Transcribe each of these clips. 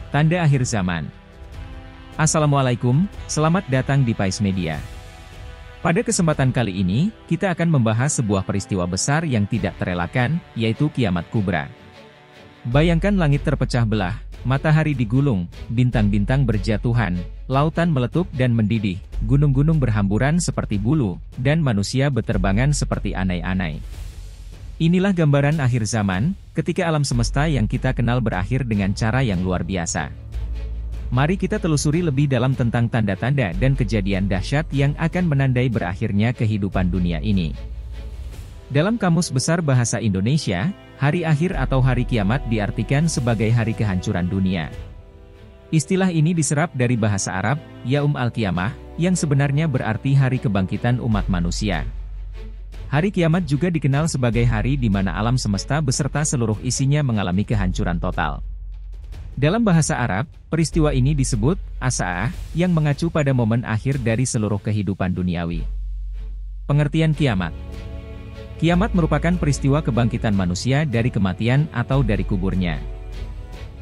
Tanda akhir zaman. Assalamualaikum, selamat datang di Pais Media. Pada kesempatan kali ini, kita akan membahas sebuah peristiwa besar yang tidak terelakkan, yaitu kiamat kubra. Bayangkan langit terpecah belah, matahari digulung, bintang-bintang berjatuhan, lautan meletup dan mendidih, gunung-gunung berhamburan seperti bulu, dan manusia beterbangan seperti anai-anai. Inilah gambaran akhir zaman, ketika alam semesta yang kita kenal berakhir dengan cara yang luar biasa. Mari kita telusuri lebih dalam tentang tanda-tanda dan kejadian dahsyat yang akan menandai berakhirnya kehidupan dunia ini. Dalam Kamus Besar Bahasa Indonesia, hari akhir atau hari kiamat diartikan sebagai hari kehancuran dunia. Istilah ini diserap dari bahasa Arab, Yaum al-Qiyamah, yang sebenarnya berarti hari kebangkitan umat manusia. Hari kiamat juga dikenal sebagai hari di mana alam semesta beserta seluruh isinya mengalami kehancuran total. Dalam bahasa Arab, peristiwa ini disebut as-sa'ah, yang mengacu pada momen akhir dari seluruh kehidupan duniawi. Pengertian kiamat. Kiamat merupakan peristiwa kebangkitan manusia dari kematian atau dari kuburnya.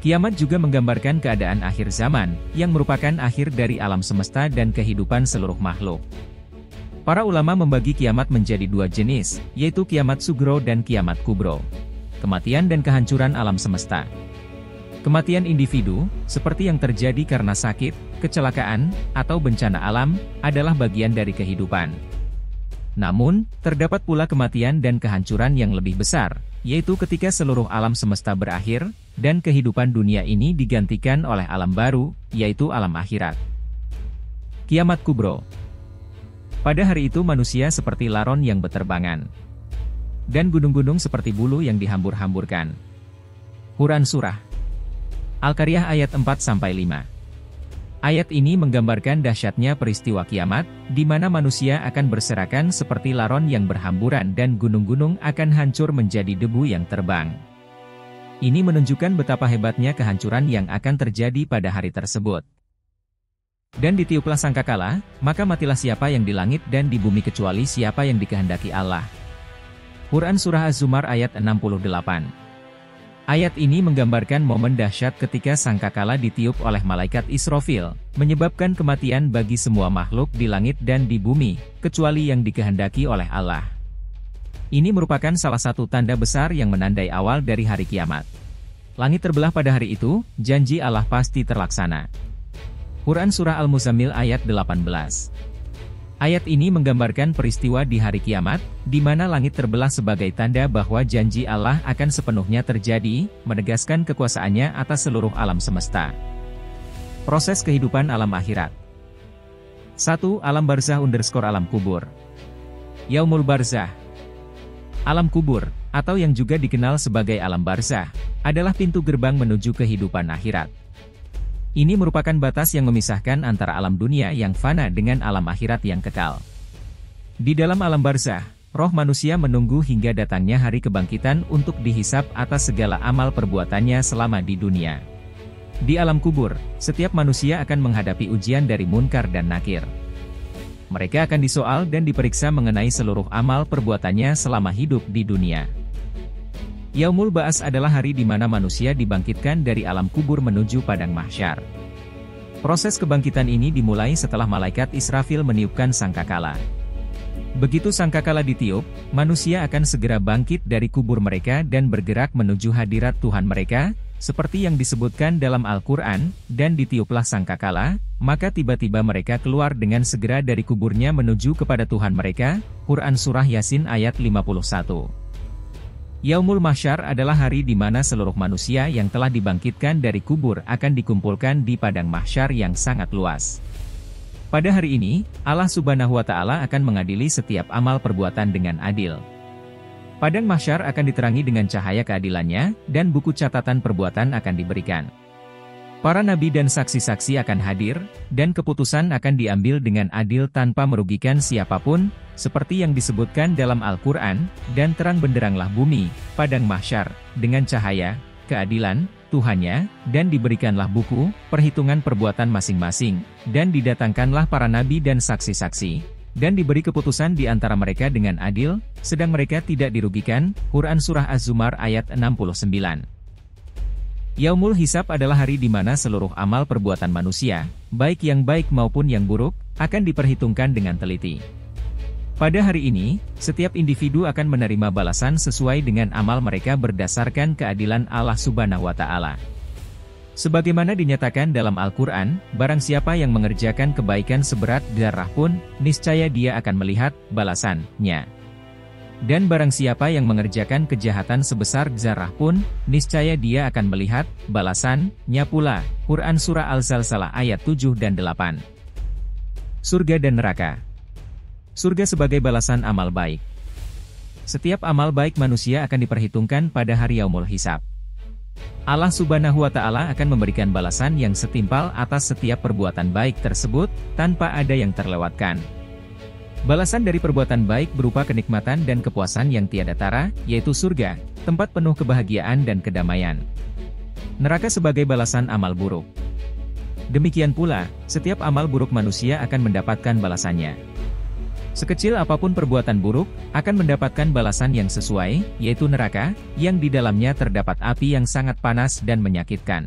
Kiamat juga menggambarkan keadaan akhir zaman, yang merupakan akhir dari alam semesta dan kehidupan seluruh makhluk. Para ulama membagi kiamat menjadi dua jenis, yaitu kiamat sugro dan kiamat kubro. Kematian dan kehancuran alam semesta. Kematian individu, seperti yang terjadi karena sakit, kecelakaan, atau bencana alam, adalah bagian dari kehidupan. Namun, terdapat pula kematian dan kehancuran yang lebih besar, yaitu ketika seluruh alam semesta berakhir, dan kehidupan dunia ini digantikan oleh alam baru, yaitu alam akhirat. Kiamat kubro. Pada hari itu manusia seperti laron yang beterbangan. Dan gunung-gunung seperti bulu yang dihambur-hamburkan. Quran Surah Al-Qaryah ayat 4-5. Ayat ini menggambarkan dahsyatnya peristiwa kiamat, di mana manusia akan berserakan seperti laron yang berhamburan dan gunung-gunung akan hancur menjadi debu yang terbang. Ini menunjukkan betapa hebatnya kehancuran yang akan terjadi pada hari tersebut. Dan ditiuplah sangkakala, maka matilah siapa yang di langit dan di bumi kecuali siapa yang dikehendaki Allah. Quran Surah Az-Zumar ayat 68. Ayat ini menggambarkan momen dahsyat ketika sangkakala ditiup oleh malaikat Israfil, menyebabkan kematian bagi semua makhluk di langit dan di bumi, kecuali yang dikehendaki oleh Allah. Ini merupakan salah satu tanda besar yang menandai awal dari hari kiamat. Langit terbelah pada hari itu, janji Allah pasti terlaksana. Quran Surah Al-Muzammil ayat 18. Ayat ini menggambarkan peristiwa di hari kiamat, di mana langit terbelah sebagai tanda bahwa janji Allah akan sepenuhnya terjadi, menegaskan kekuasaannya atas seluruh alam semesta. Proses kehidupan alam akhirat. 1. Alam barzah _ alam kubur. Yaumul barzah. Alam kubur, atau yang juga dikenal sebagai alam barzah, adalah pintu gerbang menuju kehidupan akhirat. Ini merupakan batas yang memisahkan antara alam dunia yang fana dengan alam akhirat yang kekal. Di dalam alam barzah, roh manusia menunggu hingga datangnya hari kebangkitan untuk dihisap atas segala amal perbuatannya selama di dunia. Di alam kubur, setiap manusia akan menghadapi ujian dari munkar dan nakir. Mereka akan disoal dan diperiksa mengenai seluruh amal perbuatannya selama hidup di dunia. Yaumul Ba'as adalah hari di mana manusia dibangkitkan dari alam kubur menuju padang mahsyar. Proses kebangkitan ini dimulai setelah malaikat Israfil meniupkan sangkakala. Begitu sangkakala ditiup, manusia akan segera bangkit dari kubur mereka dan bergerak menuju hadirat Tuhan mereka, seperti yang disebutkan dalam Al-Quran, dan ditiuplah sangkakala, maka tiba-tiba mereka keluar dengan segera dari kuburnya menuju kepada Tuhan mereka. Quran Surah Yasin ayat 51. Yaumul Mahsyar adalah hari di mana seluruh manusia yang telah dibangkitkan dari kubur akan dikumpulkan di padang mahsyar yang sangat luas. Pada hari ini, Allah Subhanahu wa Ta'ala akan mengadili setiap amal perbuatan dengan adil. Padang mahsyar akan diterangi dengan cahaya keadilannya, dan buku catatan perbuatan akan diberikan. Para nabi dan saksi-saksi akan hadir, dan keputusan akan diambil dengan adil tanpa merugikan siapapun, seperti yang disebutkan dalam Al-Quran, dan terang benderanglah bumi, padang mahsyar, dengan cahaya, keadilan, Tuhannya, dan diberikanlah buku, perhitungan perbuatan masing-masing, dan didatangkanlah para nabi dan saksi-saksi, dan diberi keputusan di antara mereka dengan adil, sedang mereka tidak dirugikan. Quran Surah Az-Zumar ayat 69. Yaumul Hisab adalah hari di mana seluruh amal perbuatan manusia, baik yang baik maupun yang buruk, akan diperhitungkan dengan teliti. Pada hari ini, setiap individu akan menerima balasan sesuai dengan amal mereka berdasarkan keadilan Allah Subhanahu wa Ta'ala. Sebagaimana dinyatakan dalam Al-Quran, barang siapa yang mengerjakan kebaikan seberat zarah pun, niscaya dia akan melihat balasannya. Dan barang siapa yang mengerjakan kejahatan sebesar zarah pun, niscaya dia akan melihat balasannya pula. Quran Surah Al-Zalzalah ayat 7 dan 8. Surga dan neraka. Surga sebagai balasan amal baik. Setiap amal baik manusia akan diperhitungkan pada hari Yaumul Hisab. Allah Subhanahu wa Ta'ala akan memberikan balasan yang setimpal atas setiap perbuatan baik tersebut, tanpa ada yang terlewatkan. Balasan dari perbuatan baik berupa kenikmatan dan kepuasan yang tiada tara, yaitu surga, tempat penuh kebahagiaan dan kedamaian. Neraka sebagai balasan amal buruk. Demikian pula, setiap amal buruk manusia akan mendapatkan balasannya. Sekecil apapun perbuatan buruk, akan mendapatkan balasan yang sesuai, yaitu neraka, yang di dalamnya terdapat api yang sangat panas dan menyakitkan.